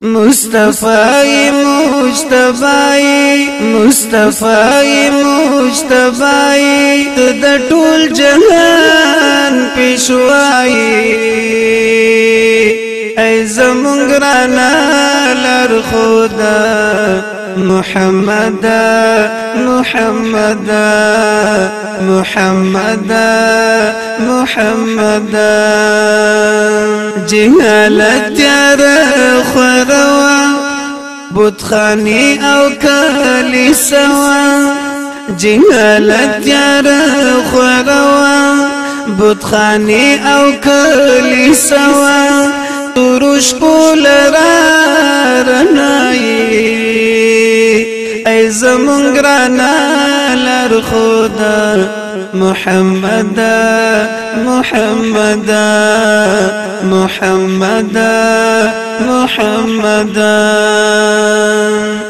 مصطفی مجتبی مصطفی مجتبی تو د ټول جهان پیشوایی ای زمونږ رانا لار خدا محمد محمد محمد محمد جهالت تیار خوروا بتخانی او کلیسوا جهالت تیار خوروا بتخانی او کلیسوا تروش پول رانائی ای زمونږ رانا لار خدا محمد محمد محمد محمد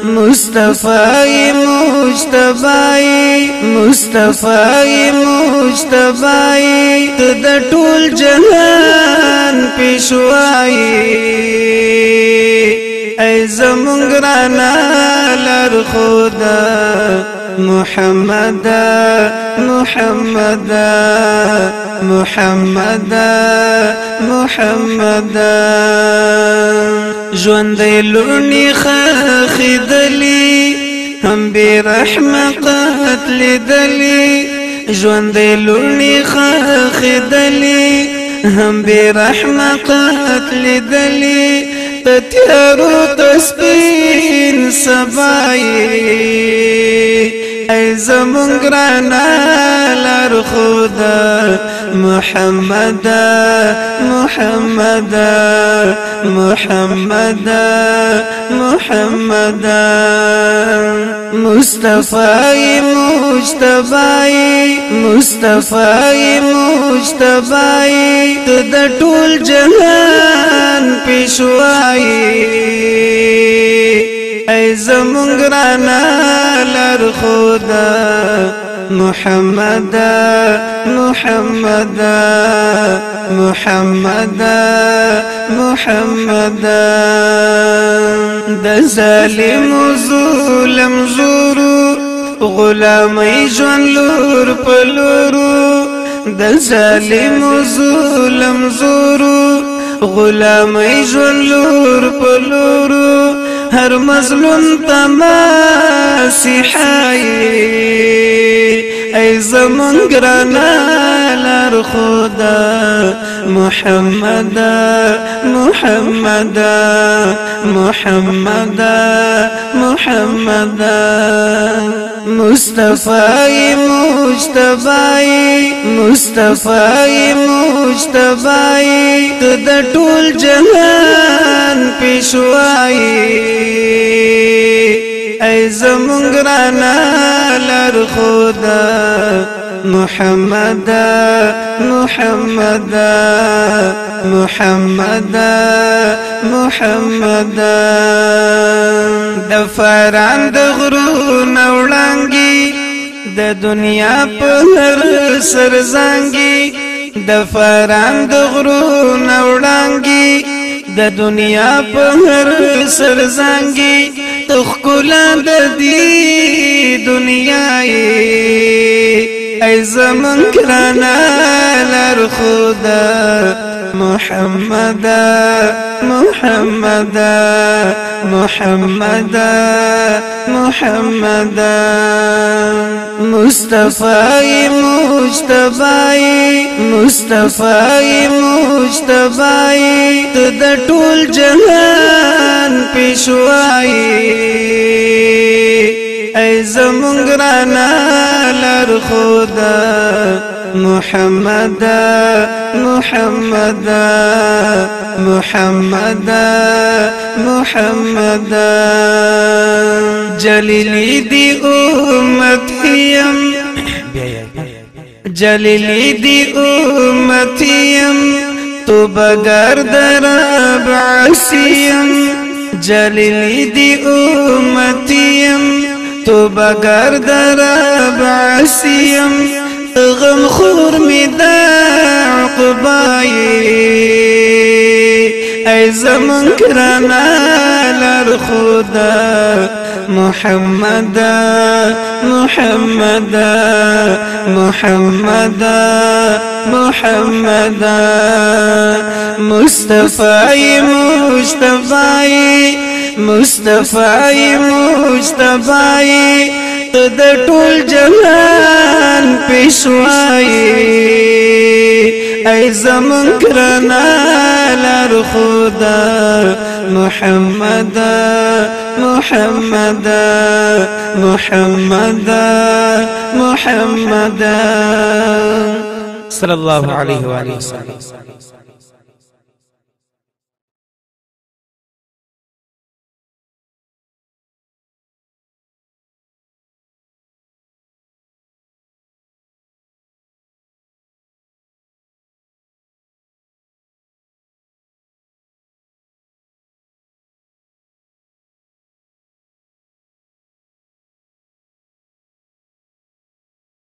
مصطفی مجتبی مصطفی مجتبی تو د ټول جهان پیشوایی ای زمونږ رانا لار خدا محمد محمد محمد محمد ژوندۍ لوڼې ښخېدلې هم بې رحمه قتلېدلې ژوندۍ لوڼې ښخېدلې هم بې رحمه قتلېدلې په تیارو ته سپین سبا ای زمونږ رانا لار خدا محمد محمد محمد محمد مصطفی مجتبی مصطفی مجتبی تو د ټول جهان پیشوایی ای زمونږ رانا لار خدا محمد محمد محمد محمد د ظالم ظلم زورو غلامی ژوند لور په لورو د ظالم ظلم زورو غلامی ژوند لور په لورو هر مظلوم تماسیحایی ای زمونږ رانا لار خدا محمد محمد محمد محمد مصطفی مجتبی مصطفی مجتبی تو د ټول جهان پیشوایی ای زمونږ رانا لار خدا محمد محمد محمد محمد د فاران د غرونو وړانګي د دنیا په هر سر زانګي د فاران د غرونو وړانګي د دنیا په هر سر زانګي تخکلا د دې دنیا ای زمونږ رانا لار خدا محمد محمد محمد محمد مصطفی مجتبی مصطفی مجتبی تو د ټول جهان پیشوایی ای زمونږ رانا لار خدا محمد محمد محمد محمد جلیلی دی امتیم جلیلی دی امتیم تو بگرد رب عسیم جلیلی دی امتیم تو بگرد رب عسیم غم خور می دا عقبای ای زمن کرانا خدا محمد محمد محمد محمد مصطفی مصطفی مصطفی مصطفی تد ټول جهان پیشوای ای زمون کرنا لار خدا محمد محمد محمد محمد صلى الله عليه وآله وسلم.